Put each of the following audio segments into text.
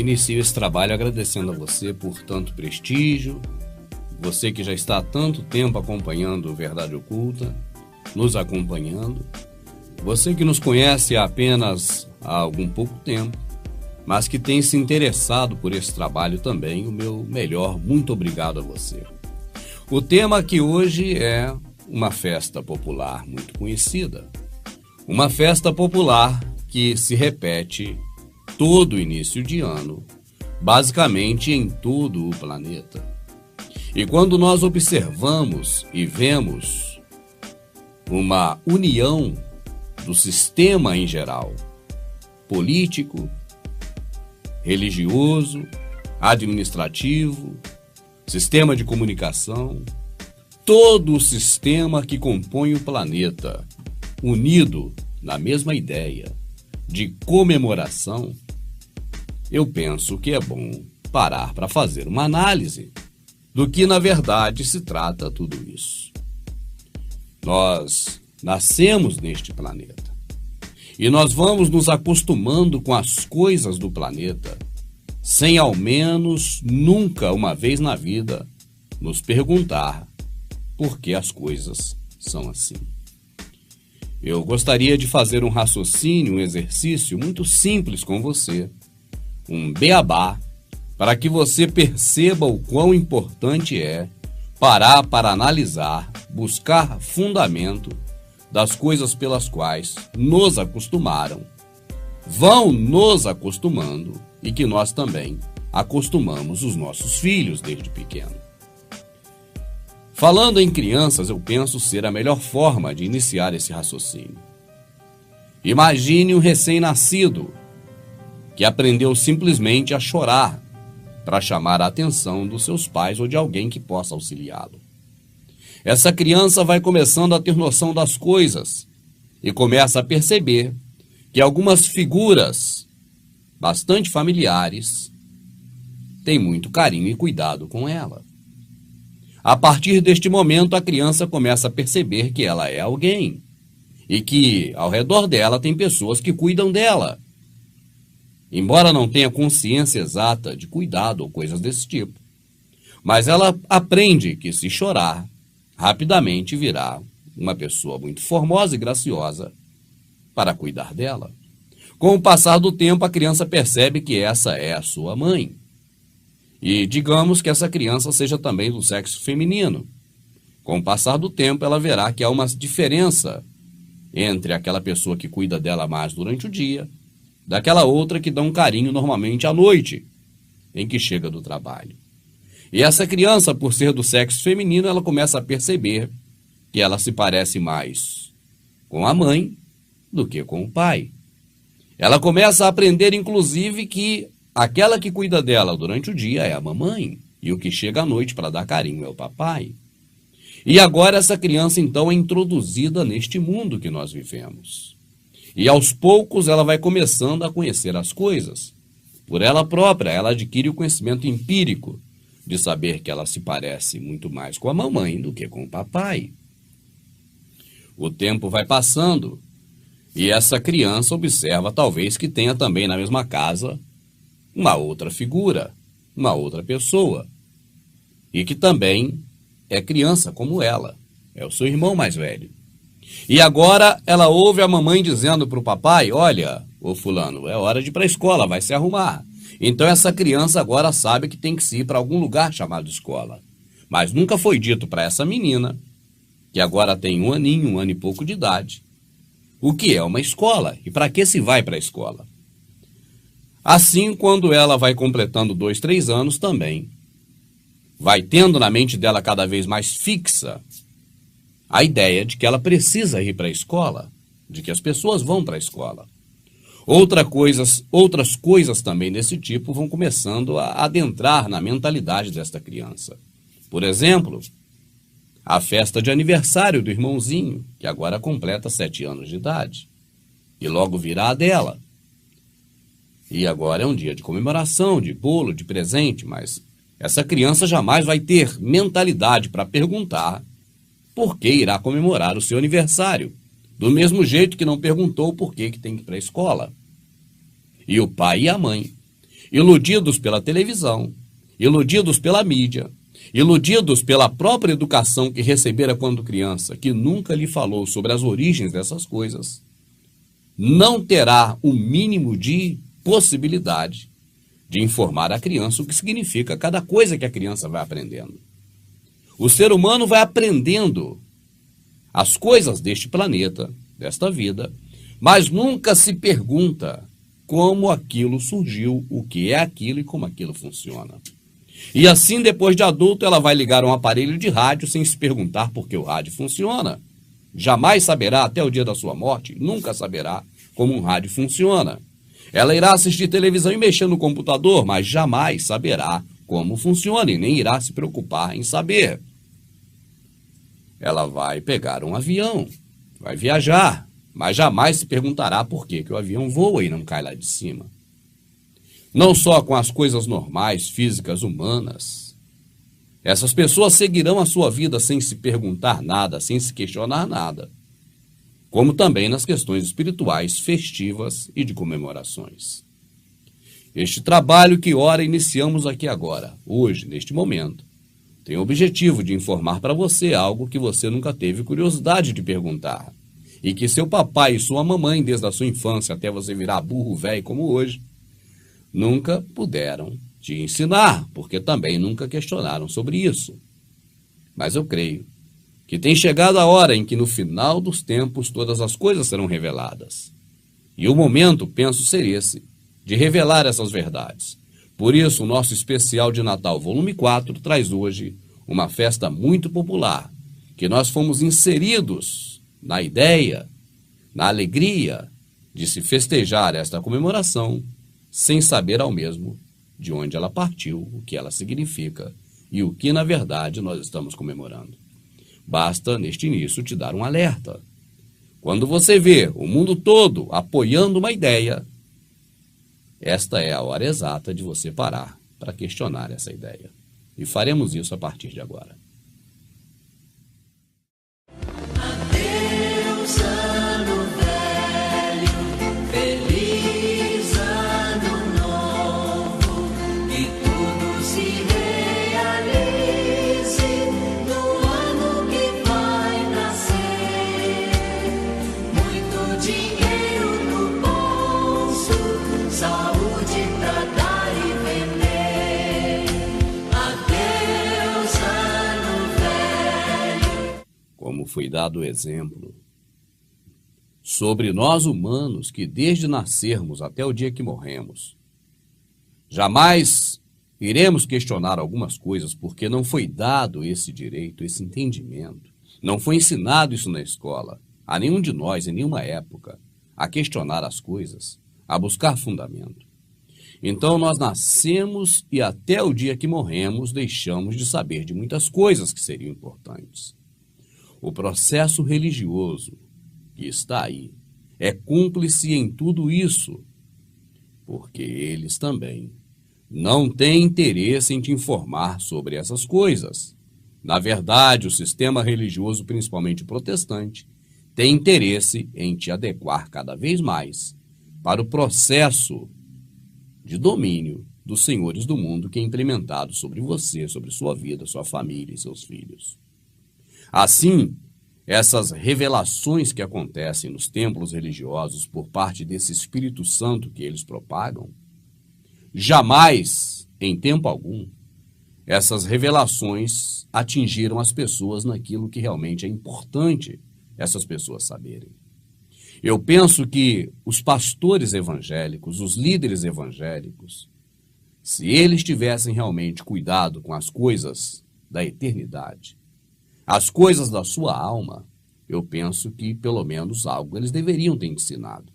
inicio esse trabalho agradecendo a você por tanto prestígio, você que já está há tanto tempo acompanhando o Verdade Oculta, nos acompanhando, você que nos conhece apenas há algum pouco tempo, mas que tem se interessado por esse trabalho também, o meu melhor muito obrigado a você. O tema aqui hoje é uma festa popular muito conhecida, uma festa popular que se repete todo início de ano, basicamente em todo o planeta. E quando nós observamos e vemos uma união do sistema em geral, político, religioso, administrativo, sistema de comunicação, todo o sistema que compõe o planeta, unido na mesma ideia de comemoração, eu penso que é bom parar para fazer uma análise do que na verdade se trata tudo isso. Nós nascemos neste planeta e nós vamos nos acostumando com as coisas do planeta sem ao menos nunca uma vez na vida nos perguntar por que as coisas são assim. Eu gostaria de fazer um raciocínio, um exercício muito simples com você, um beabá, para que você perceba o quão importante é parar para analisar, buscar fundamento das coisas pelas quais nos acostumaram, vão nos acostumando e que nós também acostumamos os nossos filhos desde pequeno. Falando em crianças, eu penso ser a melhor forma de iniciar esse raciocínio. Imagine um recém-nascido que aprendeu simplesmente a chorar para chamar a atenção dos seus pais ou de alguém que possa auxiliá-lo. Essa criança vai começando a ter noção das coisas e começa a perceber que algumas figuras bastante familiares têm muito carinho e cuidado com ela. A partir deste momento, a criança começa a perceber que ela é alguém e que ao redor dela tem pessoas que cuidam dela. Embora não tenha consciência exata de cuidado ou coisas desse tipo, mas ela aprende que se chorar, rapidamente virá uma pessoa muito formosa e graciosa para cuidar dela. Com o passar do tempo, a criança percebe que essa é a sua mãe. E digamos que essa criança seja também do sexo feminino. Com o passar do tempo, ela verá que há uma diferença entre aquela pessoa que cuida dela mais durante o dia, daquela outra que dá um carinho normalmente à noite, em que chega do trabalho. E essa criança, por ser do sexo feminino, ela começa a perceber que ela se parece mais com a mãe do que com o pai. Ela começa a aprender, inclusive, que aquela que cuida dela durante o dia é a mamãe, e o que chega à noite para dar carinho é o papai. E agora essa criança, então, é introduzida neste mundo que nós vivemos. E aos poucos ela vai começando a conhecer as coisas. Por ela própria, ela adquire o conhecimento empírico de saber que ela se parece muito mais com a mamãe do que com o papai. O tempo vai passando e essa criança observa talvez que tenha também na mesma casa uma outra figura, uma outra pessoa, e que também é criança como ela, é o seu irmão mais velho. E agora ela ouve a mamãe dizendo para o papai: olha, ô fulano, é hora de ir para a escola, vai se arrumar. Então essa criança agora sabe que tem que se ir para algum lugar chamado escola. Mas nunca foi dito para essa menina, que agora tem um ano e pouco de idade, o que é uma escola e para que se vai para a escola. Assim, quando ela vai completando 2, 3 anos também, vai tendo na mente dela cada vez mais fixa a ideia de que ela precisa ir para a escola, de que as pessoas vão para a escola. Outras coisas também desse tipo vão começando a adentrar na mentalidade desta criança. Por exemplo, a festa de aniversário do irmãozinho, que agora completa 7 anos de idade, e logo virá a dela. E agora é um dia de comemoração, de bolo, de presente, mas essa criança jamais vai ter mentalidade para perguntar por que irá comemorar o seu aniversário, do mesmo jeito que não perguntou por que tem que ir para a escola. E o pai e a mãe iludidos pela televisão, iludidos pela mídia, iludidos pela própria educação que recebera quando criança, que nunca lhe falou sobre as origens dessas coisas, não terá o mínimo de possibilidade de informar a criança o que significa cada coisa que a criança vai aprendendo. O ser humano vai aprendendo as coisas deste planeta, desta vida, mas nunca se pergunta como aquilo surgiu, o que é aquilo e como aquilo funciona. E assim, depois de adulto, ela vai ligar um aparelho de rádio sem se perguntar por que o rádio funciona. Jamais saberá, até o dia da sua morte, nunca saberá como um rádio funciona. Ela irá assistir televisão e mexer no computador, mas jamais saberá como funciona e nem irá se preocupar em saber. Ela vai pegar um avião, vai viajar, mas jamais se perguntará por que o avião voa e não cai lá de cima. Não só com as coisas normais, físicas, humanas. Essas pessoas seguirão a sua vida sem se perguntar nada, sem se questionar nada. Como também nas questões espirituais, festivas e de comemorações. Este trabalho que ora iniciamos aqui agora, hoje, neste momento, tem o objetivo de informar para você algo que você nunca teve curiosidade de perguntar. E que seu papai e sua mamãe, desde a sua infância até você virar burro velho como hoje, nunca puderam te ensinar, porque também nunca questionaram sobre isso. Mas eu creio que tem chegado a hora em que no final dos tempos todas as coisas serão reveladas. E o momento, penso, ser esse, de revelar essas verdades. Por isso, o nosso especial de Natal, volume 4, traz hoje uma festa muito popular, que nós fomos inseridos na ideia, na alegria de se festejar esta comemoração, sem saber ao mesmo de onde ela partiu, o que ela significa e o que, na verdade, nós estamos comemorando. Basta, neste início, te dar um alerta. Quando você vê o mundo todo apoiando uma ideia, esta é a hora exata de você parar para questionar essa ideia. E faremos isso a partir de agora. Adeus, ano velho, feliz ano novo, que tudo se realize no ano que vai nascer. Muito dinheiro no bolso, saúde pra dar e vender. Adeus, ano velho. Como foi dado o exemplo, sobre nós humanos que desde nascermos até o dia que morremos, jamais iremos questionar algumas coisas porque não foi dado esse direito, esse entendimento. Não foi ensinado isso na escola, a nenhum de nós, em nenhuma época, a questionar as coisas, a buscar fundamento. Então nós nascemos e até o dia que morremos deixamos de saber de muitas coisas que seriam importantes. O processo religioso que está aí é cúmplice em tudo isso, porque eles também não têm interesse em te informar sobre essas coisas. Na verdade, o sistema religioso, principalmente o protestante, tem interesse em te adequar cada vez mais para o processo de domínio dos senhores do mundo que é implementado sobre você, sobre sua vida, sua família e seus filhos. Assim, essas revelações que acontecem nos templos religiosos por parte desse Espírito Santo que eles propagam, jamais, em tempo algum, essas revelações atingiram as pessoas naquilo que realmente é importante essas pessoas saberem. Eu penso que os pastores evangélicos, os líderes evangélicos, se eles tivessem realmente cuidado com as coisas da eternidade, as coisas da sua alma, eu penso que pelo menos algo eles deveriam ter ensinado.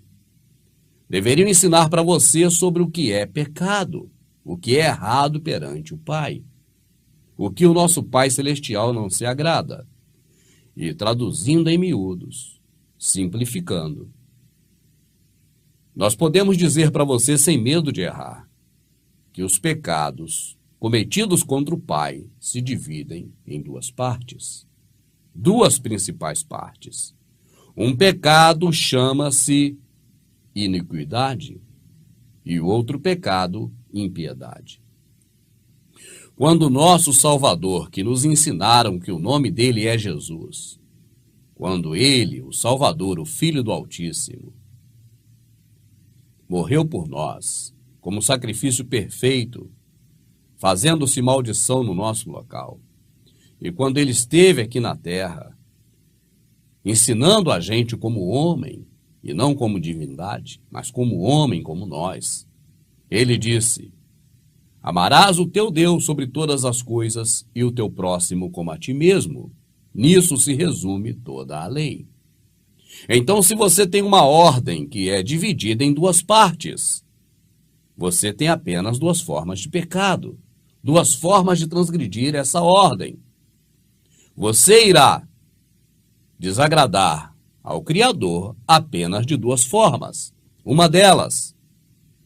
Deveriam ensinar para você sobre o que é pecado, o que é errado perante o Pai, o que o nosso Pai Celestial não se agrada. E traduzindo em miúdos, simplificando, nós podemos dizer para você sem medo de errar, que os pecados cometidos contra o Pai se dividem em duas partes, duas principais partes. Um pecado chama-se iniquidade e o outro pecado impiedade. Quando o nosso Salvador, que nos ensinaram que o nome dele é Jesus, quando ele, o Salvador, o Filho do Altíssimo, morreu por nós, como sacrifício perfeito, fazendo-se maldição no nosso local, e quando ele esteve aqui na terra, ensinando a gente como homem, e não como divindade, mas como homem, como nós, ele disse: amarás o teu Deus sobre todas as coisas e o teu próximo como a ti mesmo. Nisso se resume toda a lei. Então, se você tem uma ordem que é dividida em duas partes, você tem apenas duas formas de pecado, duas formas de transgredir essa ordem. Você irá desagradar ao Criador apenas de duas formas. Uma delas,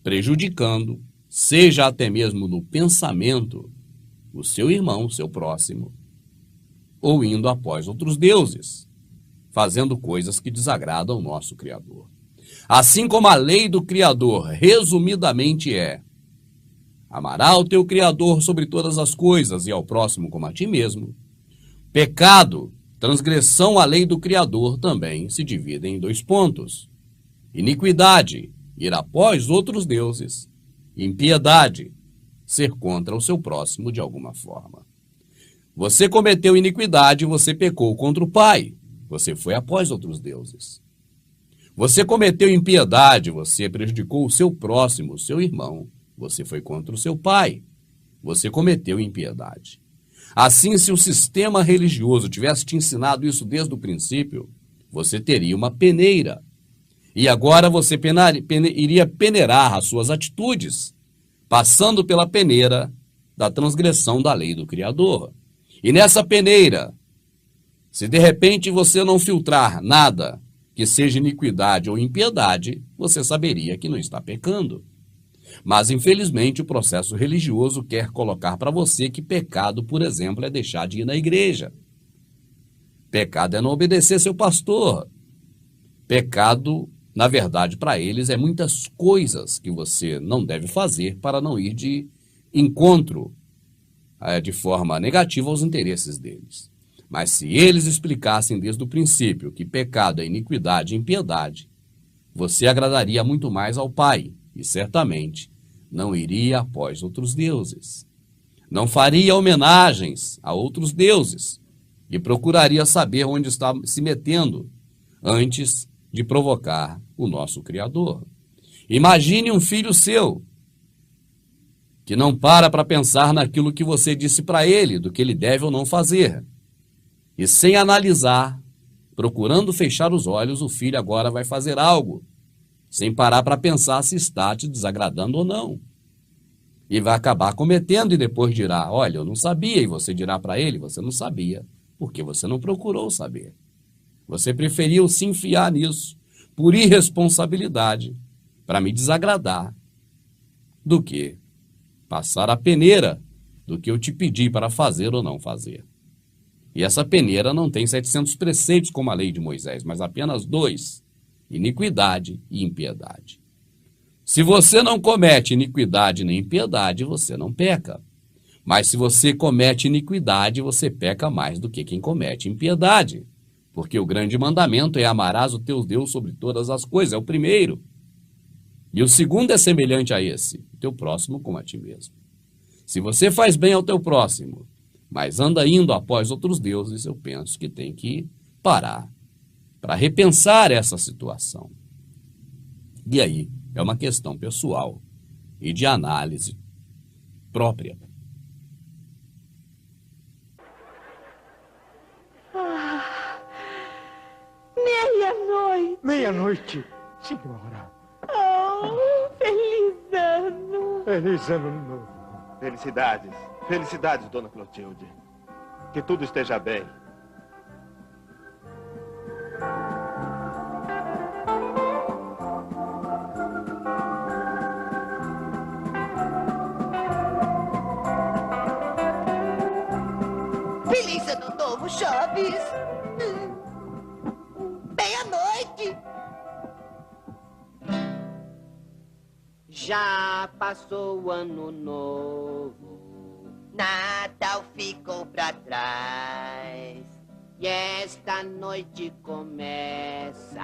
prejudicando, seja até mesmo no pensamento, o seu irmão, o seu próximo, ou indo após outros deuses, fazendo coisas que desagradam o nosso Criador. Assim como a lei do Criador, resumidamente, é: amará o teu Criador sobre todas as coisas e ao próximo como a ti mesmo. Pecado, transgressão à lei do Criador, também se dividem em dois pontos: iniquidade, ir após outros deuses; impiedade, ser contra o seu próximo de alguma forma. Você cometeu iniquidade, você pecou contra o Pai, você foi após outros deuses. Você cometeu impiedade, você prejudicou o seu próximo, o seu irmão, você foi contra o seu Pai, você cometeu impiedade. Assim, se o sistema religioso tivesse te ensinado isso desde o princípio, você teria uma peneira. E agora você iria peneirar as suas atitudes, passando pela peneira da transgressão da lei do Criador. E nessa peneira, se de repente você não filtrar nada que seja iniquidade ou impiedade, você saberia que não está pecando. Mas, infelizmente, o processo religioso quer colocar para você que pecado, por exemplo, é deixar de ir na igreja. Pecado é não obedecer seu pastor. Pecado, na verdade, para eles, é muitas coisas que você não deve fazer para não ir de encontro de forma negativa aos interesses deles. Mas se eles explicassem desde o princípio que pecado é iniquidade e impiedade, você agradaria muito mais ao Pai e certamente não iria após outros deuses. Não faria homenagens a outros deuses e procuraria saber onde está se metendo antes de provocar o nosso Criador. Imagine um filho seu que não para pensar naquilo que você disse para ele, do que ele deve ou não fazer. E sem analisar, procurando fechar os olhos, o filho agora vai fazer algo, sem parar para pensar se está te desagradando ou não. E vai acabar cometendo e depois dirá: olha, eu não sabia, e você dirá para ele: você não sabia, porque você não procurou saber. Você preferiu se enfiar nisso, por irresponsabilidade, para me desagradar, do que passar a peneira do que eu te pedi para fazer ou não fazer. E essa peneira não tem 700 preceitos como a lei de Moisés, mas apenas 2, iniquidade e impiedade. Se você não comete iniquidade nem impiedade, você não peca. Mas se você comete iniquidade, você peca mais do que quem comete impiedade. Porque o grande mandamento é: amarás o teu Deus sobre todas as coisas, é o primeiro. E o segundo é semelhante a esse: o teu próximo como a ti mesmo. Se você faz bem ao teu próximo, mas anda indo após outros deuses, eu penso que tem que parar para repensar essa situação. E aí é uma questão pessoal e de análise própria. Meia-noite. Meia-noite, senhora. Oh, feliz ano. Feliz ano novo. Felicidades. Felicidades, dona Clotilde. Que tudo esteja bem. Feliz ano novo, Chaves. Meia-noite. Já passou o ano novo, Natal ficou pra trás. e esta noite começa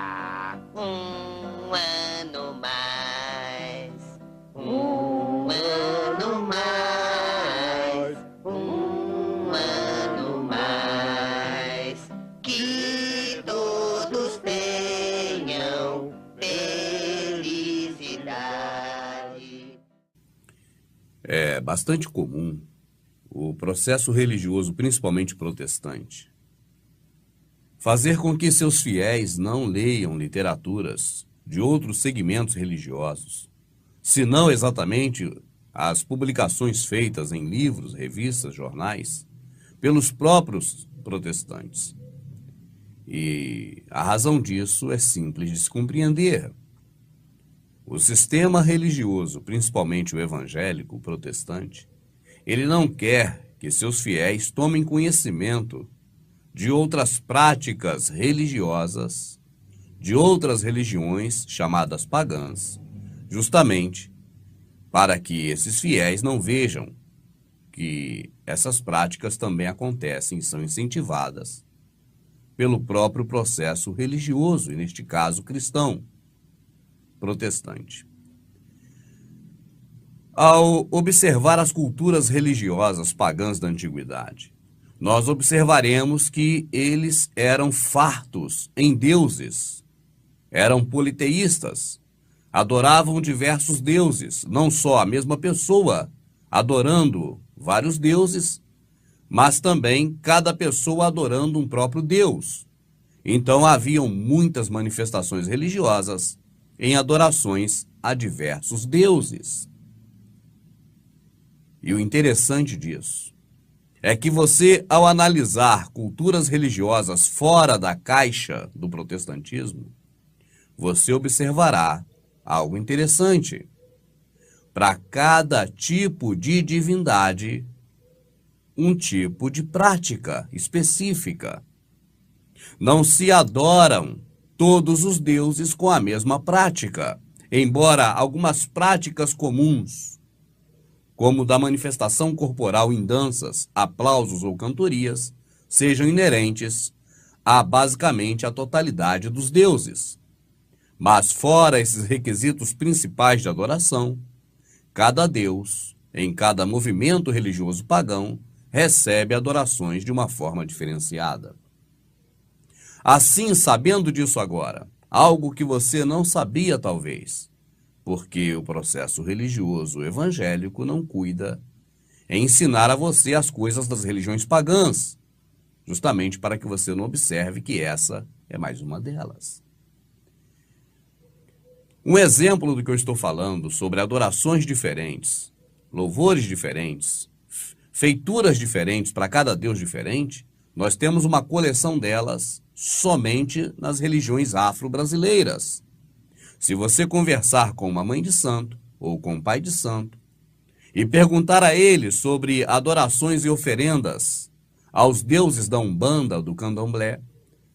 Um ano mais. um ano mais, Um ano mais. Que todos tenham felicidade. É bastante comum o processo religioso, principalmente protestante, fazer com que seus fiéis não leiam literaturas de outros segmentos religiosos, senão exatamente as publicações feitas em livros, revistas, jornais, pelos próprios protestantes. E a razão disso é simples de se compreender. O sistema religioso, principalmente o evangélico, o protestante, ele não quer que seus fiéis tomem conhecimento de outras práticas religiosas, de outras religiões chamadas pagãs, justamente para que esses fiéis não vejam que essas práticas também acontecem e são incentivadas pelo próprio processo religioso, e neste caso cristão, protestante. Ao observar as culturas religiosas pagãs da antiguidade, nós observaremos que eles eram fartos em deuses, eram politeístas, adoravam diversos deuses, não só a mesma pessoa adorando vários deuses, mas também cada pessoa adorando um próprio Deus. Então haviam muitas manifestações religiosas em adorações a diversos deuses. E o interessante disso é que você, ao analisar culturas religiosas fora da caixa do protestantismo, você observará algo interessante. Para cada tipo de divindade, um tipo de prática específica. Não se adoram todos os deuses com a mesma prática, embora algumas práticas comuns, como da manifestação corporal em danças, aplausos ou cantorias, sejam inerentes a basicamente a totalidade dos deuses. Mas fora esses requisitos principais de adoração, cada deus, em cada movimento religioso pagão, recebe adorações de uma forma diferenciada. Assim, sabendo disso agora, algo que você não sabia talvez, porque o processo religioso evangélico não cuida em ensinar a você as coisas das religiões pagãs, justamente para que você não observe que essa é mais uma delas. Um exemplo do que eu estou falando sobre adorações diferentes, louvores diferentes, feituras diferentes para cada Deus diferente, nós temos uma coleção delas somente nas religiões afro-brasileiras. Se você conversar com uma mãe de santo ou com um pai de santo e perguntar a ele sobre adorações e oferendas aos deuses da Umbanda ou do Candomblé,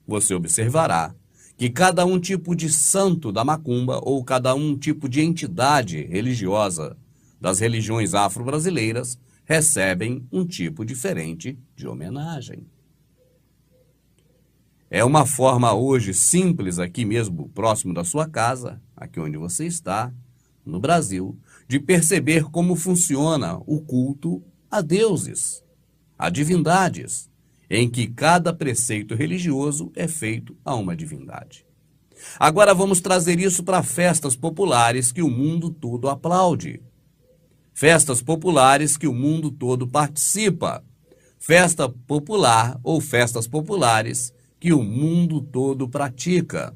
você observará que cada um tipo de santo da Macumba ou cada um tipo de entidade religiosa das religiões afro-brasileiras recebem um tipo diferente de homenagem. É uma forma hoje simples aqui mesmo, próximo da sua casa, aqui onde você está, no Brasil, de perceber como funciona o culto a deuses, a divindades, em que cada preceito religioso é feito a uma divindade. Agora vamos trazer isso para festas populares que o mundo todo aplaude. Festas populares que o mundo todo participa. Festa popular ou festas populares que o mundo todo pratica,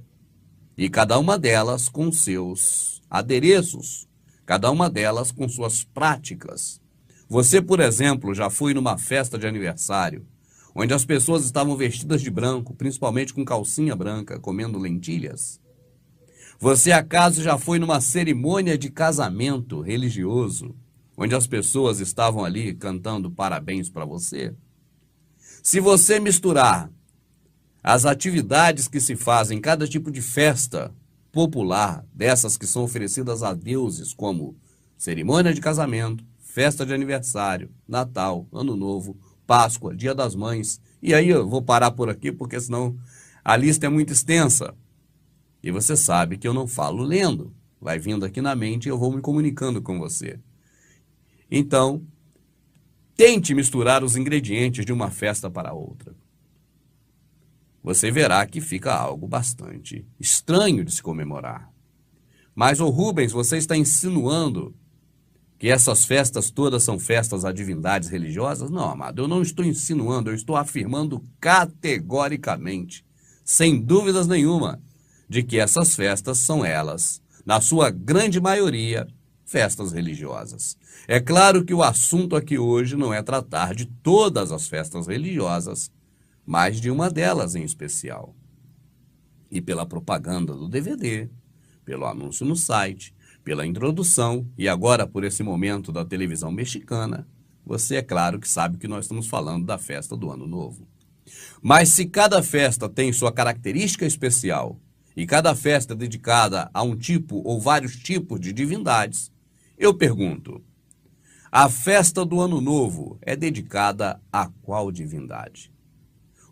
e cada uma delas com seus adereços, cada uma delas com suas práticas. Você, por exemplo, já foi numa festa de aniversário, onde as pessoas estavam vestidas de branco, principalmente com calcinha branca, comendo lentilhas? Você, acaso, já foi numa cerimônia de casamento religioso, onde as pessoas estavam ali cantando parabéns para você? Se você misturar as atividades que se fazem em cada tipo de festa popular, dessas que são oferecidas a deuses, como cerimônia de casamento, festa de aniversário, Natal, Ano Novo, Páscoa, Dia das Mães. E aí eu vou parar por aqui, porque senão a lista é muito extensa. E você sabe que eu não falo lendo. Vai vindo aqui na mente e eu vou me comunicando com você. Então, tente misturar os ingredientes de uma festa para outra. Você verá que fica algo bastante estranho de se comemorar. Mas, ô Rubens, você está insinuando que essas festas todas são festas a divindades religiosas? Não, amado, eu não estou insinuando, eu estou afirmando categoricamente, sem dúvidas nenhuma, de que essas festas são elas, na sua grande maioria, festas religiosas. É claro que o assunto aqui hoje não é tratar de todas as festas religiosas, mas de uma delas em especial. E pela propaganda do DVD, pelo anúncio no site, pela introdução e agora por esse momento da televisão mexicana, você é claro que sabe que nós estamos falando da festa do Ano Novo. Mas se cada festa tem sua característica especial e cada festa é dedicada a um tipo ou vários tipos de divindades, eu pergunto, a festa do Ano Novo é dedicada a qual divindade?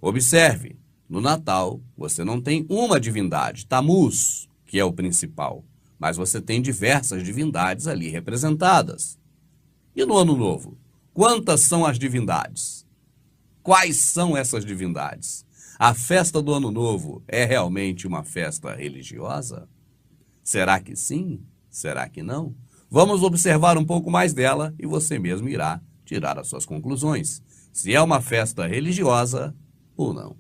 Observe, no Natal você não tem uma divindade, Tammuz, que é o principal, mas você tem diversas divindades ali representadas. E no Ano Novo, quantas são as divindades? Quais são essas divindades? A festa do Ano Novo é realmente uma festa religiosa? Será que sim? Será que não? Vamos observar um pouco mais dela e você mesmo irá tirar as suas conclusões. Se é uma festa religiosa ou não.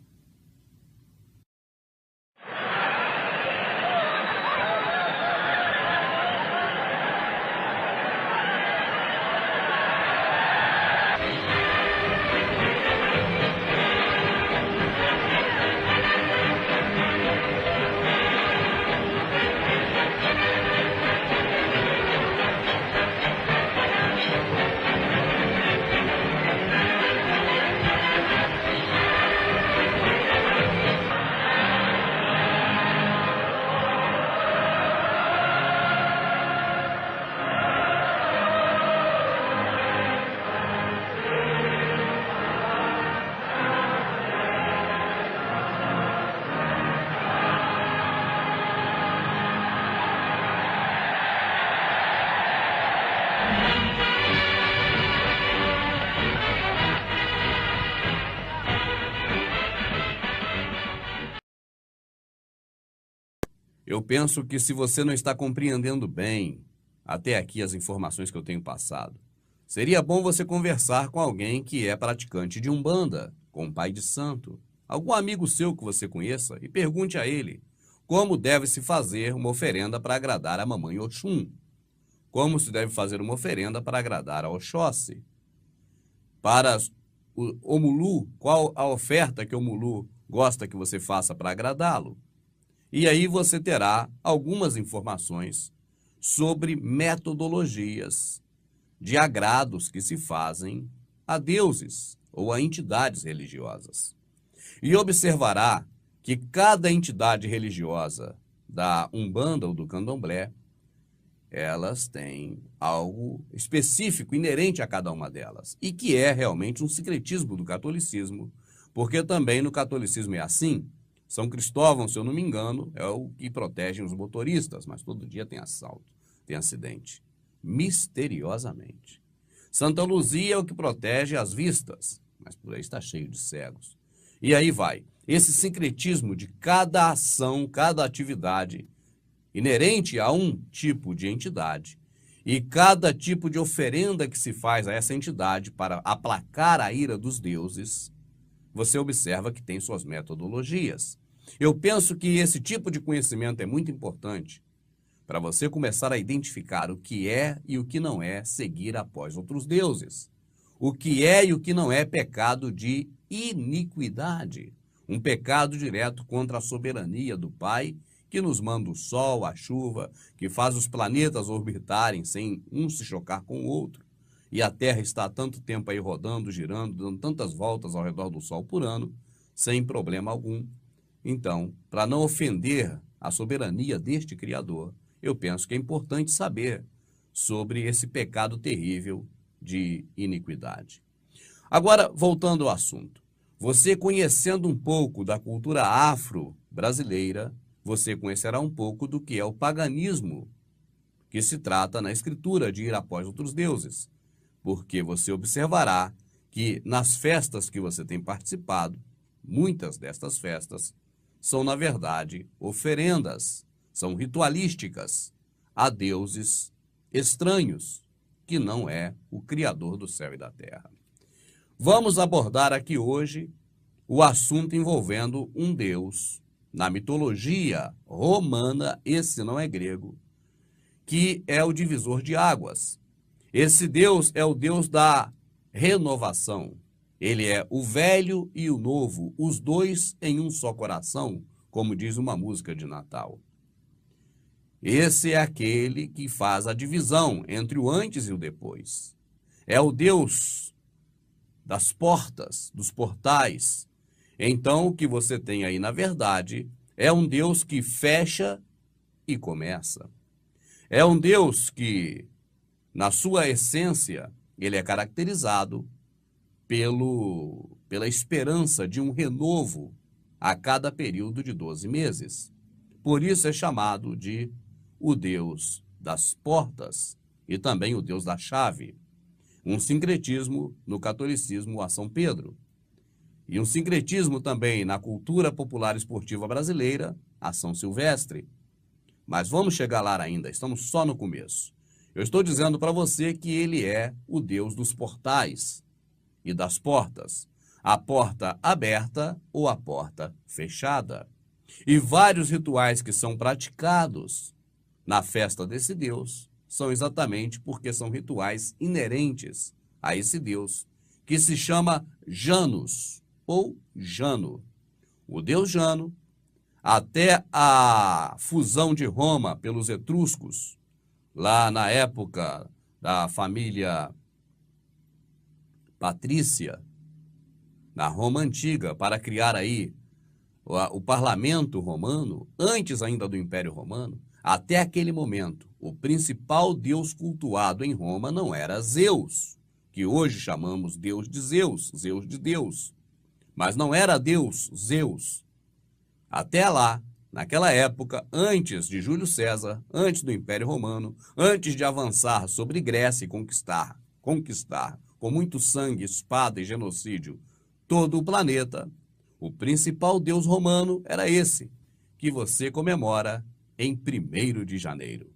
Eu penso que se você não está compreendendo bem até aqui as informações que eu tenho passado, seria bom você conversar com alguém que é praticante de Umbanda, com um pai de santo, algum amigo seu que você conheça e pergunte a ele como deve se fazer uma oferenda para agradar a mamãe Oxum, como se deve fazer uma oferenda para agradar a Oxóssi, para o Omulu, qual a oferta que o Omulu gosta que você faça para agradá-lo. E aí você terá algumas informações sobre metodologias de agrados que se fazem a deuses ou a entidades religiosas. E observará que cada entidade religiosa da Umbanda ou do Candomblé, elas têm algo específico, inerente a cada uma delas, e que é realmente um secretismo do catolicismo, porque também no catolicismo é assim. São Cristóvão, se eu não me engano, é o que protege os motoristas, mas todo dia tem assalto, tem acidente, misteriosamente. Santa Luzia é o que protege as vistas, mas por aí está cheio de cegos. E aí vai, esse sincretismo de cada ação, cada atividade inerente a um tipo de entidade e cada tipo de oferenda que se faz a essa entidade para aplacar a ira dos deuses, você observa que tem suas metodologias. Eu penso que esse tipo de conhecimento é muito importante para você começar a identificar o que é e o que não é seguir após outros deuses. O que é e o que não é pecado de iniquidade. Um pecado direto contra a soberania do Pai, que nos manda o sol, a chuva, que faz os planetas orbitarem sem um se chocar com o outro. E a Terra está há tanto tempo aí rodando, girando, dando tantas voltas ao redor do Sol por ano, sem problema algum. Então, para não ofender a soberania deste Criador, eu penso que é importante saber sobre esse pecado terrível de iniquidade. Agora, voltando ao assunto. Você conhecendo um pouco da cultura afro-brasileira, você conhecerá um pouco do que é o paganismo, que se trata na Escritura de ir após outros deuses, porque você observará que nas festas que você tem participado, muitas destas festas são, na verdade, oferendas, são ritualísticas a deuses estranhos, que não é o Criador do céu e da terra. Vamos abordar aqui hoje o assunto envolvendo um deus, na mitologia romana, esse não é grego, que é o divisor de águas. Esse Deus é o Deus da renovação. Ele é o velho e o novo, os dois em um só coração, como diz uma música de Natal. Esse é aquele que faz a divisão entre o antes e o depois. É o Deus das portas, dos portais. Então, o que você tem aí, na verdade, é um Deus que fecha e começa. É um Deus que, na sua essência, ele é caracterizado pela esperança de um renovo a cada período de 12 meses. Por isso é chamado de o Deus das portas e também o Deus da chave. Um sincretismo no catolicismo a São Pedro. E um sincretismo também na cultura popular esportiva brasileira a São Silvestre. Mas vamos chegar lá ainda, estamos só no começo. Eu estou dizendo para você que ele é o Deus dos portais e das portas. A porta aberta ou a porta fechada. E vários rituais que são praticados na festa desse Deus são exatamente porque são rituais inerentes a esse Deus, que se chama Janus ou Jano. O Deus Jano, até a fusão de Roma pelos etruscos, lá na época da família patrícia, na Roma antiga, para criar aí o parlamento romano, antes ainda do Império Romano, até aquele momento, o principal deus cultuado em Roma não era Zeus, que hoje chamamos Deus de Zeus, Zeus de Deus, mas não era Deus Zeus. Até lá, naquela época, antes de Júlio César, antes do Império Romano, antes de avançar sobre Grécia e conquistar com muito sangue, espada e genocídio todo o planeta, o principal deus romano era esse, que você comemora em 1º de janeiro.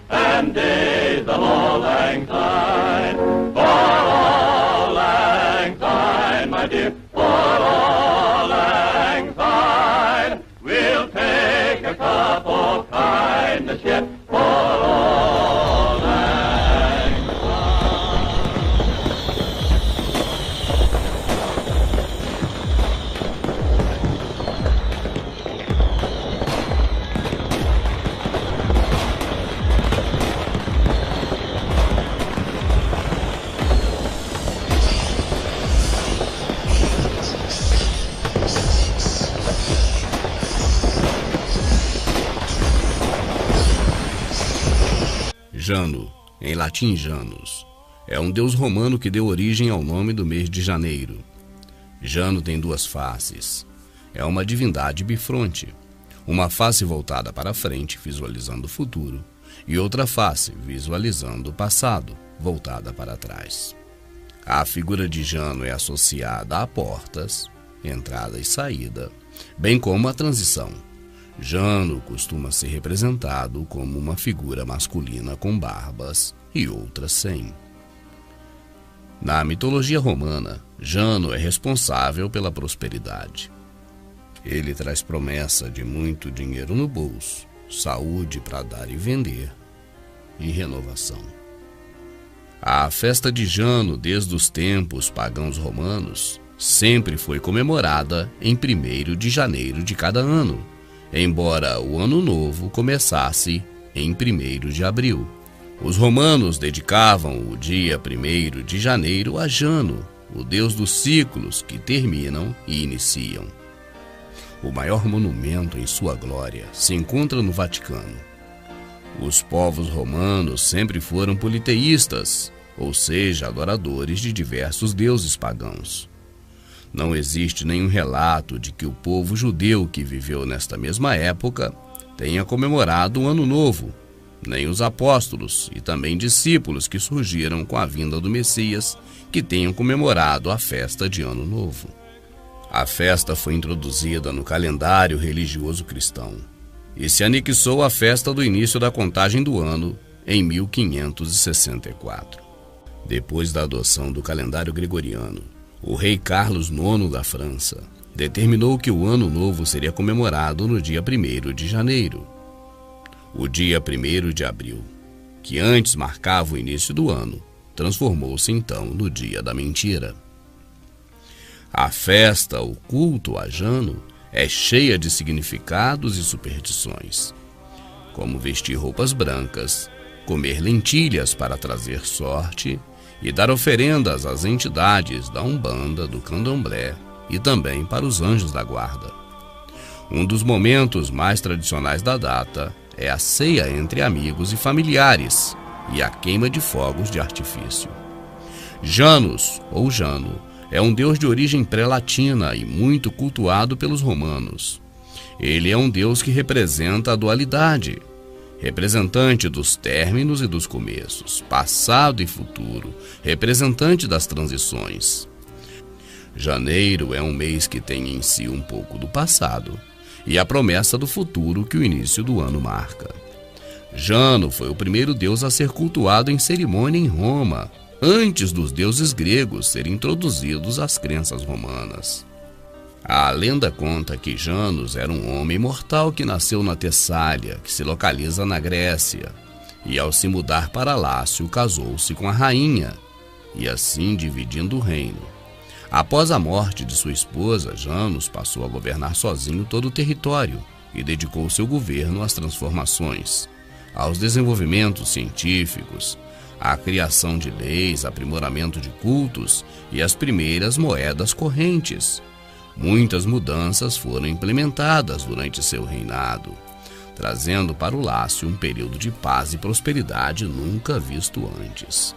And days of all lang syne, my dear, for all lang syne, we'll take a cup of kindness yet for all lang Jano, em latim Janus, é um deus romano que deu origem ao nome do mês de janeiro. Jano tem duas faces. É uma divindade bifronte. Uma face voltada para a frente, visualizando o futuro, e outra face visualizando o passado, voltada para trás. A figura de Jano é associada a portas, entrada e saída, bem como a transição Jano costuma ser representado como uma figura masculina com barbas e outras sem. Na mitologia romana, Jano é responsável pela prosperidade. Ele traz promessa de muito dinheiro no bolso, saúde para dar e vender e renovação. A festa de Jano, desde os tempos pagãos romanos, sempre foi comemorada em 1º de janeiro de cada ano, embora o Ano Novo começasse em 1º de abril. Os romanos dedicavam o dia 1º de janeiro a Jano, o deus dos ciclos que terminam e iniciam. O maior monumento em sua glória se encontra no Vaticano. Os povos romanos sempre foram politeístas, ou seja, adoradores de diversos deuses pagãos. Não existe nenhum relato de que o povo judeu que viveu nesta mesma época tenha comemorado o Ano Novo, nem os apóstolos e também discípulos que surgiram com a vinda do Messias que tenham comemorado a festa de Ano Novo. A festa foi introduzida no calendário religioso cristão e se anexou à festa do início da contagem do ano em 1564. Depois da adoção do calendário gregoriano, o rei Carlos IX da França determinou que o Ano Novo seria comemorado no dia 1º de janeiro. O dia 1º de abril, que antes marcava o início do ano, transformou-se então no dia da mentira. A festa, o culto a Jano, é cheia de significados e superstições, como vestir roupas brancas, comer lentilhas para trazer sorte e dar oferendas às entidades da Umbanda, do Candomblé e também para os anjos da guarda. Um dos momentos mais tradicionais da data é a ceia entre amigos e familiares e a queima de fogos de artifício. Janus, ou Jano, é um deus de origem pré-latina e muito cultuado pelos romanos. Ele é um deus que representa a dualidade, representante dos términos e dos começos, passado e futuro, representante das transições. Janeiro é um mês que tem em si um pouco do passado e a promessa do futuro que o início do ano marca. Jano foi o primeiro deus a ser cultuado em cerimônia em Roma, antes dos deuses gregos serem introduzidos às crenças romanas. A lenda conta que Janus era um homem mortal que nasceu na Tessália, que se localiza na Grécia, e ao se mudar para Lácio casou-se com a rainha, e assim dividindo o reino. Após a morte de sua esposa, Janus passou a governar sozinho todo o território e dedicou seu governo às transformações, aos desenvolvimentos científicos, à criação de leis, aprimoramento de cultos e às primeiras moedas correntes. Muitas mudanças foram implementadas durante seu reinado, trazendo para o Lácio um período de paz e prosperidade nunca visto antes.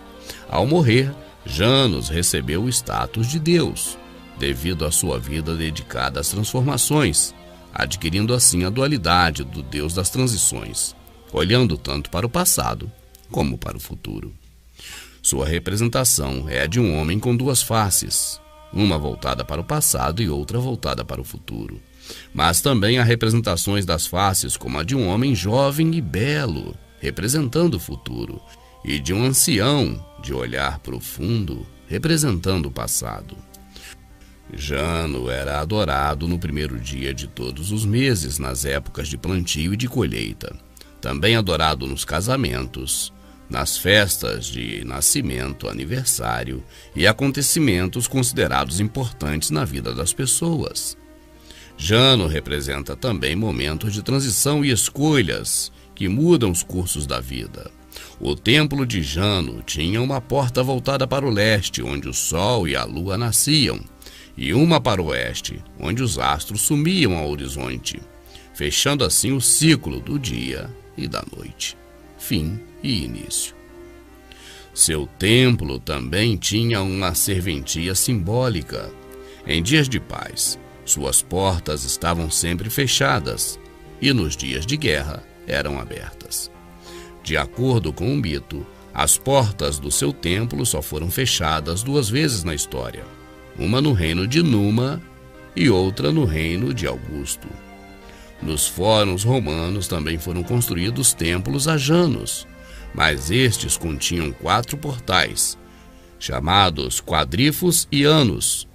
Ao morrer, Janus recebeu o status de Deus, devido à sua vida dedicada às transformações, adquirindo assim a dualidade do Deus das transições, olhando tanto para o passado como para o futuro. Sua representação é a de um homem com duas faces, uma voltada para o passado e outra voltada para o futuro. Mas também há representações das faces como a de um homem jovem e belo, representando o futuro, e de um ancião, de olhar profundo, representando o passado. Jano era adorado no primeiro dia de todos os meses, nas épocas de plantio e de colheita. Também adorado nos casamentos, nas festas de nascimento, aniversário e acontecimentos considerados importantes na vida das pessoas. Jano representa também momentos de transição e escolhas que mudam os cursos da vida. O templo de Jano tinha uma porta voltada para o leste, onde o sol e a lua nasciam, e uma para o oeste, onde os astros sumiam ao horizonte, fechando assim o ciclo do dia e da noite, fim e início. Seu templo também tinha uma serventia simbólica. Em dias de paz, suas portas estavam sempre fechadas e nos dias de guerra eram abertas. De acordo com o mito, as portas do seu templo só foram fechadas 2 vezes na história, uma no reino de Numa e outra no reino de Augusto. Nos fóruns romanos também foram construídos templos a Janus, mas estes continham 4 portais, chamados quadrífos e anos,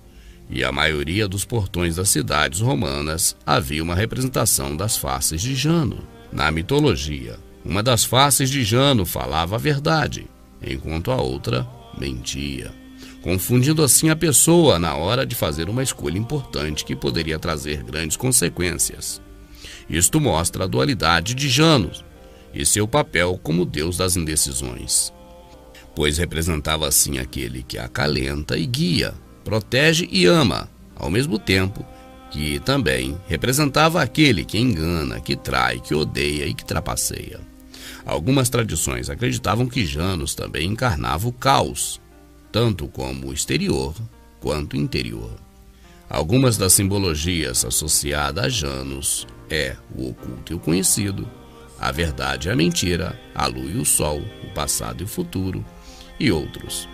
e a maioria dos portões das cidades romanas havia uma representação das faces de Jano. Na mitologia, uma das faces de Jano falava a verdade, enquanto a outra mentia, confundindo assim a pessoa na hora de fazer uma escolha importante que poderia trazer grandes consequências. Isto mostra a dualidade de Janus e seu papel como deus das indecisões, pois representava assim aquele que acalenta e guia, protege e ama, ao mesmo tempo que também representava aquele que engana, que trai, que odeia e que trapaceia. Algumas tradições acreditavam que Janus também encarnava o caos, tanto como o exterior quanto o interior. Algumas das simbologias associadas a Janus é o oculto e o conhecido, a verdade e a mentira, a lua e o sol, o passado e o futuro, e outros.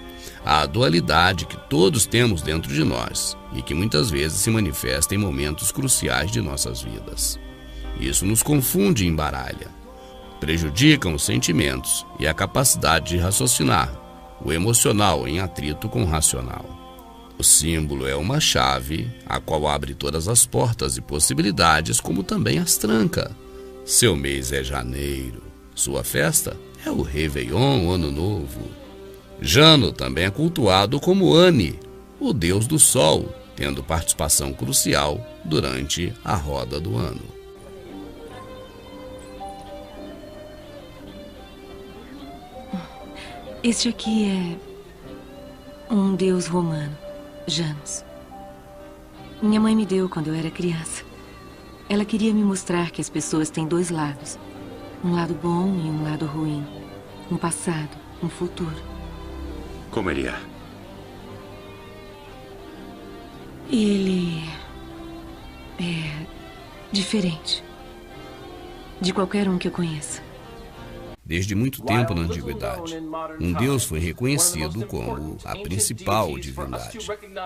A dualidade que todos temos dentro de nós e que muitas vezes se manifesta em momentos cruciais de nossas vidas. Isso nos confunde e embaralha, prejudicam os sentimentos e a capacidade de raciocinar, o emocional em atrito com o racional. O símbolo é uma chave, a qual abre todas as portas e possibilidades, como também as tranca. Seu mês é janeiro, sua festa é o Réveillon, o Ano Novo. Jano também é cultuado como Ani, o deus do sol, tendo participação crucial durante a roda do ano. Este aqui é um deus romano, Janus. Minha mãe me deu quando eu era criança. Ela queria me mostrar que as pessoas têm 2 lados. Um lado bom e um lado ruim. Um passado, um futuro. Como ele é? Ele é diferente de qualquer um que eu conheça. Desde muito tempo na antiguidade, um deus foi reconhecido como a principal divindade.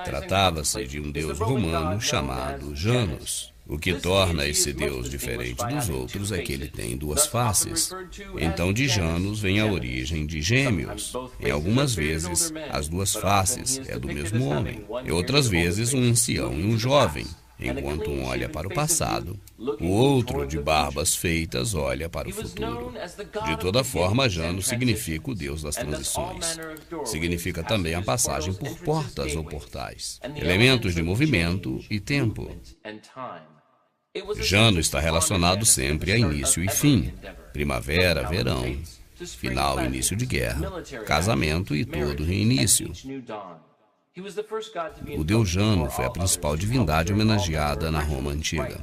Tratava-se de um deus romano chamado Janus. O que torna esse deus diferente dos outros é que ele tem 2 faces. Então de Janus vem a origem de gêmeos. Em algumas vezes, as 2 faces é do mesmo homem. E outras vezes, um ancião e um jovem. Enquanto um olha para o passado, o outro, de barbas feitas, olha para o futuro. De toda forma, Janus significa o deus das transições. Significa também a passagem por portas ou portais, elementos de movimento e tempo. Janus está relacionado sempre a início e fim, primavera, verão, final e início de guerra, casamento e todo reinício. O deus Jano foi a principal divindade homenageada na Roma antiga.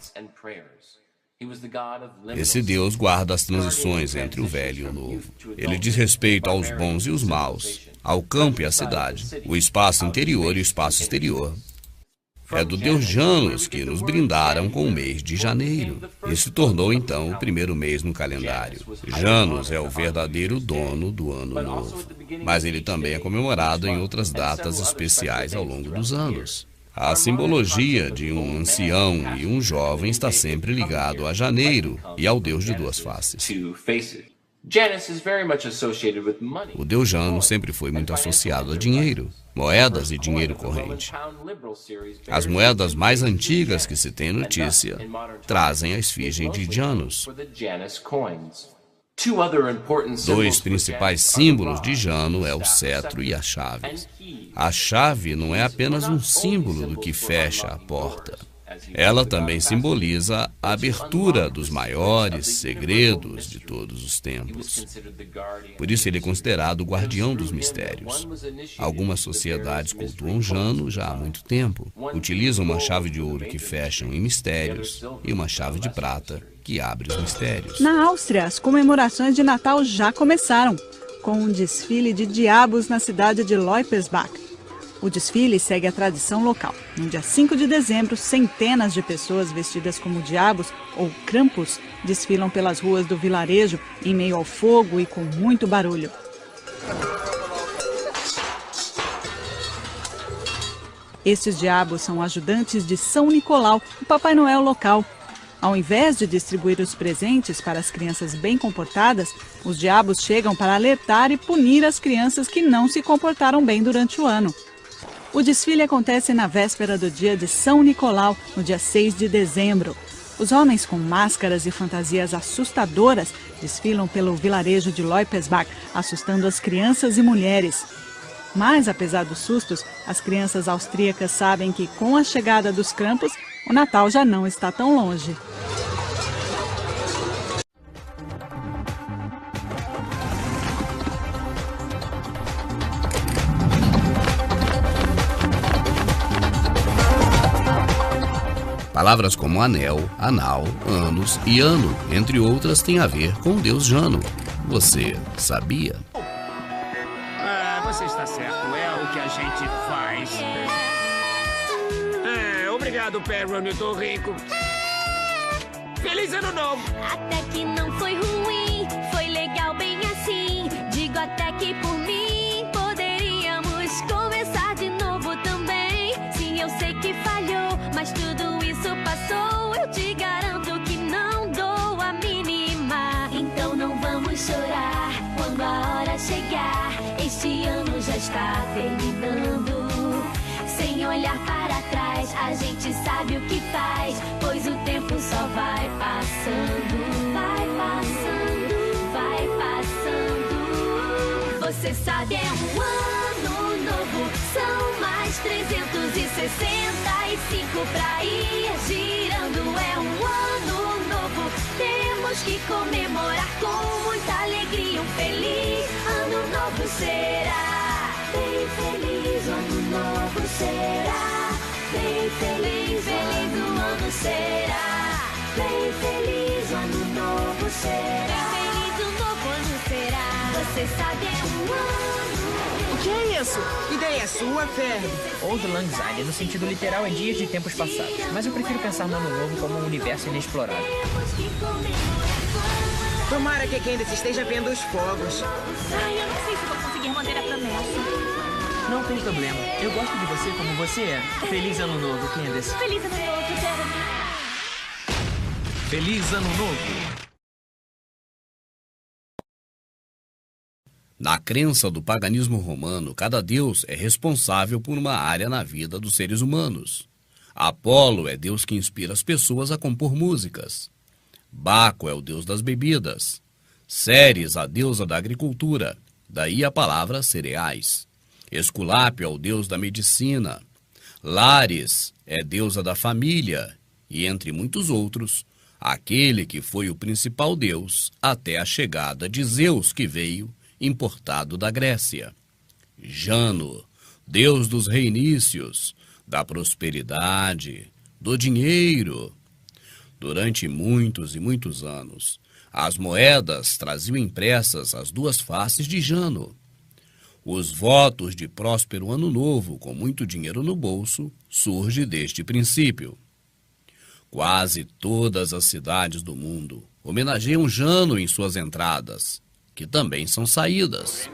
Esse deus guarda as transições entre o velho e o novo. Ele diz respeito aos bons e os maus, ao campo e à cidade, o espaço interior e o espaço exterior. É do deus Janus que nos brindaram com o mês de janeiro. E se tornou então o primeiro mês no calendário. Janus é o verdadeiro dono do ano novo. Mas ele também é comemorado em outras datas especiais ao longo dos anos. A simbologia de um ancião e um jovem está sempre ligado a janeiro e ao deus de 2 faces. O deus Janus sempre foi muito associado a dinheiro, moedas e dinheiro corrente. As moedas mais antigas que se tem notícia trazem a esfinge de Janus. 2 principais símbolos de Jano é o cetro e a chave. A chave não é apenas um símbolo do que fecha a porta. Ela também simboliza a abertura dos maiores segredos de todos os tempos. Por isso ele é considerado o guardião dos mistérios. Algumas sociedades cultuam Jano já há muito tempo. Utilizam uma chave de ouro que fecham em mistérios e uma chave de prata que abre os mistérios. Na Áustria, as comemorações de Natal já começaram, com um desfile de diabos na cidade de Loipersbach. O desfile segue a tradição local. No dia 5 de dezembro, centenas de pessoas vestidas como diabos ou Krampus desfilam pelas ruas do vilarejo em meio ao fogo e com muito barulho. Estes diabos são ajudantes de São Nicolau, o Papai Noel local. Ao invés de distribuir os presentes para as crianças bem comportadas, os diabos chegam para alertar e punir as crianças que não se comportaram bem durante o ano. O desfile acontece na véspera do dia de São Nicolau, no dia 6 de dezembro. Os homens com máscaras e fantasias assustadoras desfilam pelo vilarejo de Loipesbach, assustando as crianças e mulheres. Mas, apesar dos sustos, as crianças austríacas sabem que, com a chegada dos Krampus, o Natal já não está tão longe. Palavras como anel, anal, anos e ano, entre outras, têm a ver com o deus Jano. Você sabia? Você está certo, é o que a gente faz. Obrigado, Perron, eu tô rico. Feliz Ano Novo! Até que não foi ruim, foi legal bem assim. Digo até que por mim poderíamos começar de novo também. Sim, eu sei que falhou, mas tudo isso passou. Eu te garanto que não dou a mínima. Então não vamos chorar quando a hora chegar. Este ano já está terminando. Sem olhar para trás, a gente sabe o que faz, pois o tempo só vai passando. Vai passando, vai passando. Você sabe, é um ano novo. São mais 365 pra ir girando. É um ano novo. Temos que comemorar com muita alegria. Um feliz ano novo será. Bem feliz o ano novo será. Bem feliz, feliz o ano será. Bem feliz o ano novo será. Bem feliz o novo ano será. Você sabe, é um ano. O que é isso? Ideia sua, Ferb? Old Lang Syne, no sentido literal, é dias de tempos passados. Mas eu prefiro pensar no ano novo como um universo inexplorado. Tomara que Candace esteja vendo os fogos. Eu não sei se vou conseguir manter a promessa. Não tem problema. Eu gosto de você como você é. Feliz Ano Novo, Candace. Feliz Ano Novo, Jeremy. Feliz Ano Novo. Na crença do paganismo romano, cada deus é responsável por uma área na vida dos seres humanos. Apolo é deus que inspira as pessoas a compor músicas. Baco é o deus das bebidas. Ceres, a deusa da agricultura, daí a palavra cereais. Esculápio é o deus da medicina. Lares é deusa da família. E entre muitos outros, aquele que foi o principal deus até a chegada de Zeus, que veio importado da Grécia. Jano, deus dos reinícios, da prosperidade, do dinheiro. Durante muitos e muitos anos, as moedas traziam impressas as duas faces de Jano. Os votos de próspero ano novo, com muito dinheiro no bolso, surge deste princípio. Quase todas as cidades do mundo homenageiam Jano em suas entradas, que também são saídas.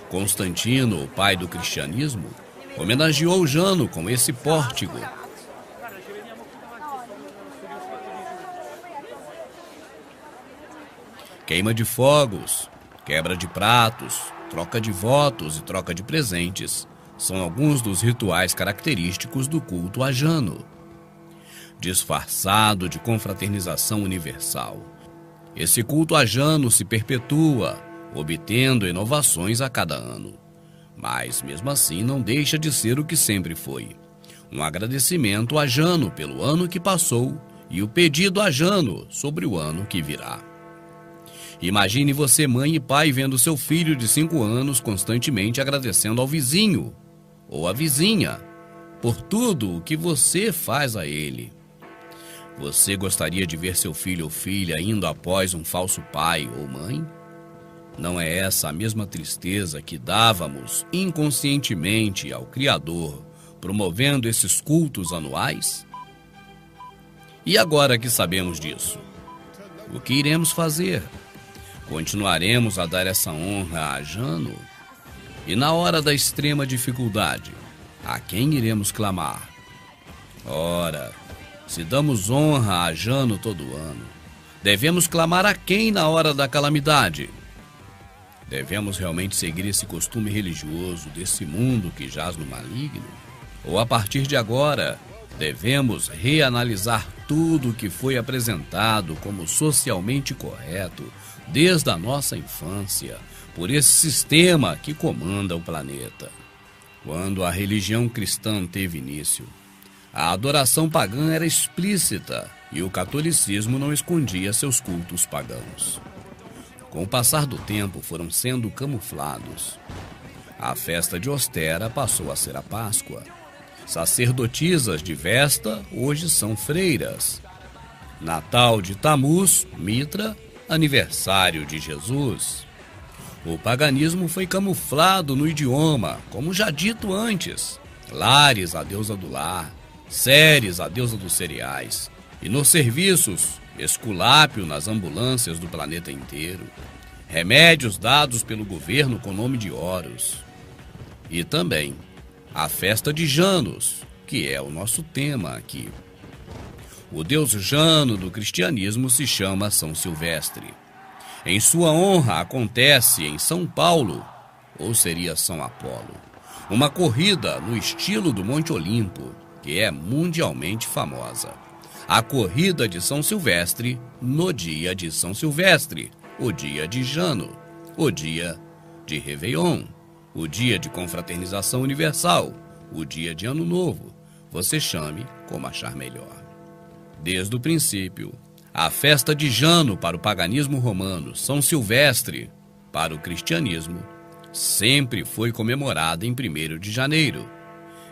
Constantino, o pai do cristianismo, homenageou Jano com esse pórtico. Queima de fogos, quebra de pratos, troca de votos e troca de presentes são alguns dos rituais característicos do culto a Jano. Disfarçado de confraternização universal, esse culto a Jano se perpetua, obtendo inovações a cada ano. Mas, mesmo assim, não deixa de ser o que sempre foi. Um agradecimento a Jano pelo ano que passou e o pedido a Jano sobre o ano que virá. Imagine você, mãe e pai, vendo seu filho de 5 anos constantemente agradecendo ao vizinho ou à vizinha por tudo o que você faz a ele. Você gostaria de ver seu filho ou filha indo após um falso pai ou mãe? Não é essa a mesma tristeza que dávamos inconscientemente ao Criador, promovendo esses cultos anuais? E agora que sabemos disso, o que iremos fazer? Continuaremos a dar essa honra a Jano? E na hora da extrema dificuldade, a quem iremos clamar? Ora, Se damos honra a Jano todo ano, devemos clamar a quem na hora da calamidade? Devemos realmente seguir esse costume religioso desse mundo que jaz no maligno? Ou a partir de agora, devemos reanalisar tudo o que foi apresentado como socialmente correto desde a nossa infância por esse sistema que comanda o planeta? Quando a religião cristã teve início, a adoração pagã era explícita e o catolicismo não escondia seus cultos pagãos. Com o passar do tempo, foram sendo camuflados. A festa de Ostera passou a ser a Páscoa. Sacerdotisas de Vesta hoje são freiras. Natal de Tamuz, Mitra, aniversário de Jesus. O paganismo foi camuflado no idioma, como já dito antes. Lares, a deusa do lar. Ceres, a deusa dos cereais. E nos serviços, Esculápio nas ambulâncias do planeta inteiro. Remédios dados pelo governo com nome de Horus. E também a festa de Janos, que é o nosso tema aqui. O deus Jano do cristianismo se chama São Silvestre. Em sua honra acontece em São Paulo, ou seria São Apolo, uma corrida no estilo do Monte Olimpo, que é mundialmente famosa. A corrida de São Silvestre no dia de São Silvestre, o dia de Jano, o dia de Réveillon, o dia de confraternização universal, o dia de Ano Novo. Você chame como achar melhor. Desde o princípio, a festa de Jano para o paganismo romano, São Silvestre para o cristianismo, sempre foi comemorada em 1º de janeiro.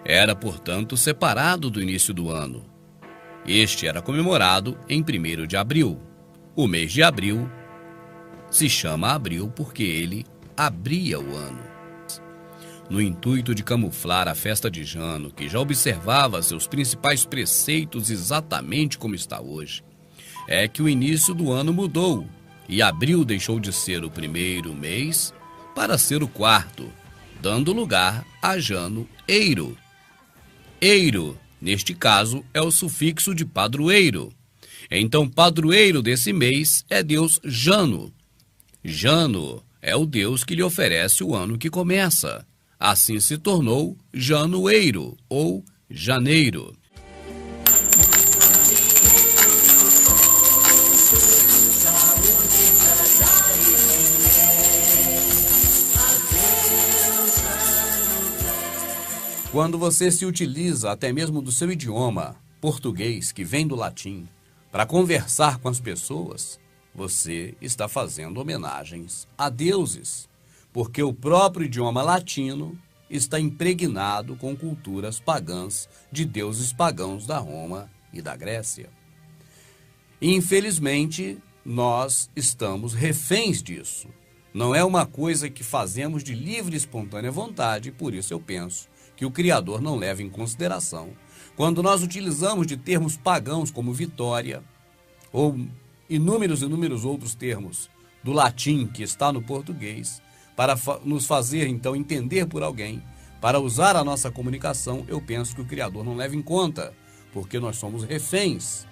Era, portanto, separado do início do ano. Este era comemorado em 1º de abril. O mês de abril se chama abril porque ele abria o ano. No intuito de camuflar a festa de Jano, que já observava seus principais preceitos exatamente como está hoje, é que o início do ano mudou e abril deixou de ser o 1º mês para ser o 4º, dando lugar a Jano Eiro. Eiro, neste caso, é o sufixo de padroeiro. Então, padroeiro desse mês é Deus Jano. Jano é o Deus que lhe oferece o ano que começa. Assim se tornou Janoeiro ou Janeiro. Quando você se utiliza até mesmo do seu idioma, português, que vem do latim, para conversar com as pessoas, você está fazendo homenagens a deuses, porque o próprio idioma latino está impregnado com culturas pagãs de deuses pagãos da Roma e da Grécia. E, infelizmente, nós estamos reféns disso. Não é uma coisa que fazemos de livre e espontânea vontade, por isso eu penso que o Criador não leva em consideração quando nós utilizamos de termos pagãos como vitória ou inúmeros outros termos do latim que está no português para nos fazer então entender por alguém, para usar a nossa comunicação. Eu penso que o Criador não leva em conta, porque nós somos reféns,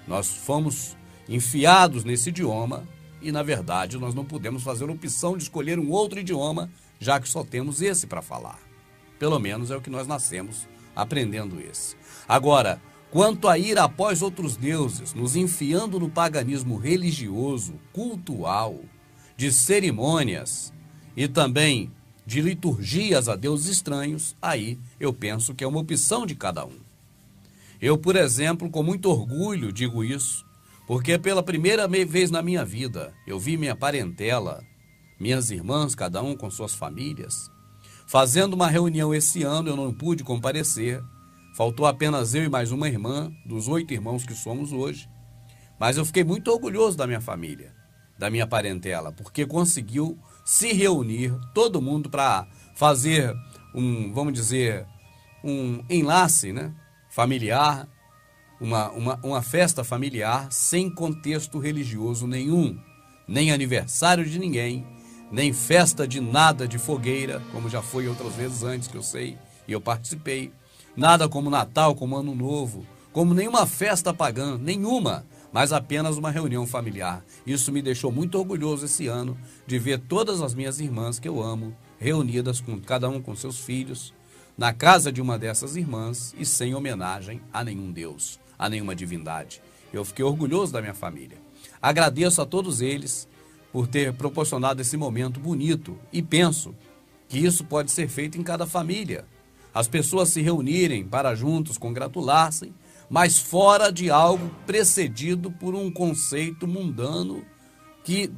nós fomos enfiados nesse idioma e na verdade nós não podemos fazer a opção de escolher um outro idioma, já que só temos esse para falar. Pelo menos é o que nós nascemos aprendendo esse. Agora, quanto a ir após outros deuses, nos enfiando no paganismo religioso, cultual, de cerimônias e também de liturgias a deuses estranhos, aí eu penso que é uma opção de cada um. Eu, por exemplo, com muito orgulho digo isso, porque pela primeira vez na minha vida eu vi minha parentela, minhas irmãs, cada um com suas famílias, fazendo uma reunião esse ano. Eu não pude comparecer, faltou apenas eu e mais uma irmã, dos 8 irmãos que somos hoje, mas eu fiquei muito orgulhoso da minha família, da minha parentela, porque conseguiu se reunir todo mundo para fazer vamos dizer, um enlace, né, familiar, uma festa familiar sem contexto religioso nenhum, nem aniversário de ninguém, nem festa de nada de fogueira, como já foi outras vezes antes que eu sei, e eu participei. Nada como Natal, como Ano Novo, como nenhuma festa pagã, nenhuma, mas apenas uma reunião familiar. Isso me deixou muito orgulhoso esse ano de ver todas as minhas irmãs que eu amo, reunidas, com cada um com seus filhos, na casa de uma dessas irmãs e sem homenagem a nenhum Deus, a nenhuma divindade. Eu fiquei orgulhoso da minha família. Agradeço a todos eles por ter proporcionado esse momento bonito e penso que isso pode ser feito em cada família. As pessoas se reunirem para juntos congratular-se, mas fora de algo precedido por um conceito mundano que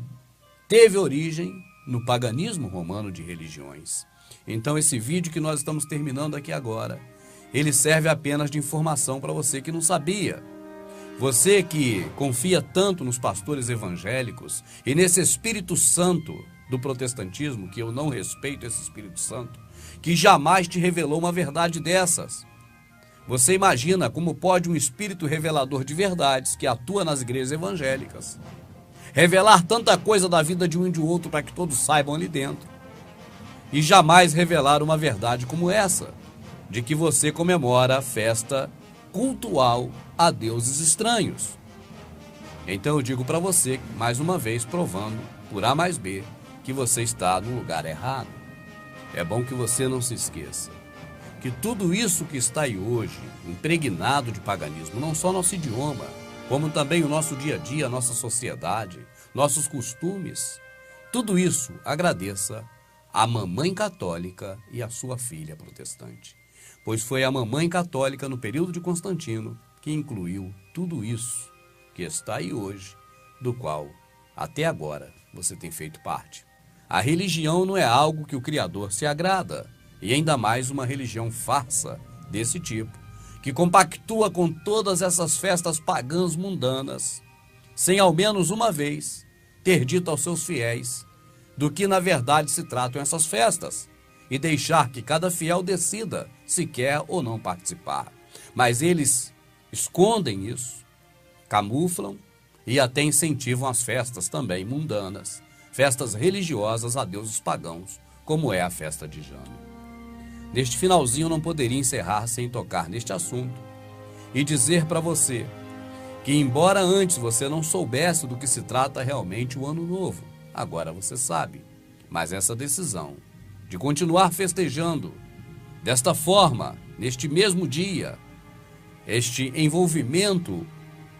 teve origem no paganismo romano de religiões. Então esse vídeo que nós estamos terminando aqui agora, ele serve apenas de informação para você que não sabia. Você que confia tanto nos pastores evangélicos e nesse Espírito Santo do protestantismo, que eu não respeito esse Espírito Santo, que jamais te revelou uma verdade dessas. Você imagina como pode um espírito revelador de verdades que atua nas igrejas evangélicas revelar tanta coisa da vida de um e de outro para que todos saibam ali dentro e jamais revelar uma verdade como essa, de que você comemora a festa cultual a deuses estranhos. Então eu digo para você, mais uma vez provando por A mais B, que você está no lugar errado. É bom que você não se esqueça que tudo isso que está aí hoje, impregnado de paganismo, não só nosso idioma, como também o nosso dia a dia, a nossa sociedade, nossos costumes, tudo isso agradeça a mamãe católica e a sua filha protestante. Pois foi a mamãe católica no período de Constantino que incluiu tudo isso que está aí hoje, do qual até agora você tem feito parte. A religião não é algo que o Criador se agrada, e ainda mais uma religião farsa desse tipo, que compactua com todas essas festas pagãs mundanas, sem ao menos uma vez ter dito aos seus fiéis do que na verdade se tratam essas festas, e deixar que cada fiel decida se quer ou não participar. Mas eles escondem isso, camuflam e até incentivam as festas também mundanas, festas religiosas a deuses pagãos, como é a festa de Jano. Neste finalzinho eu não poderia encerrar sem tocar neste assunto e dizer para você que, embora antes você não soubesse do que se trata realmente o Ano Novo, agora você sabe. Mas essa decisão de continuar festejando desta forma, neste mesmo dia, este envolvimento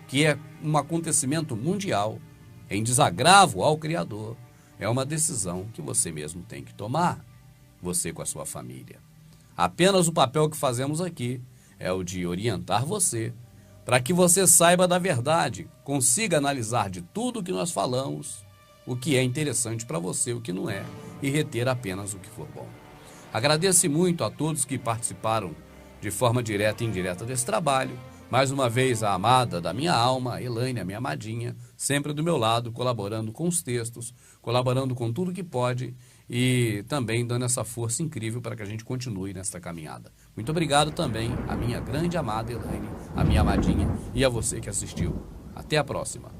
que é um acontecimento mundial, em desagravo ao Criador, é uma decisão que você mesmo tem que tomar, você com a sua família. Apenas o papel que fazemos aqui é o de orientar você, para que você saiba da verdade, consiga analisar de tudo o que nós falamos, o que é interessante para você, o que não é, e reter apenas o que for bom. Agradeço muito a todos que participaram de forma direta e indireta desse trabalho. Mais uma vez, a amada da minha alma, a Elaine, a minha amadinha, sempre do meu lado, colaborando com os textos, colaborando com tudo que pode e também dando essa força incrível para que a gente continue nesta caminhada. Muito obrigado também à minha grande amada Elaine, a minha amadinha, e a você que assistiu. Até a próxima.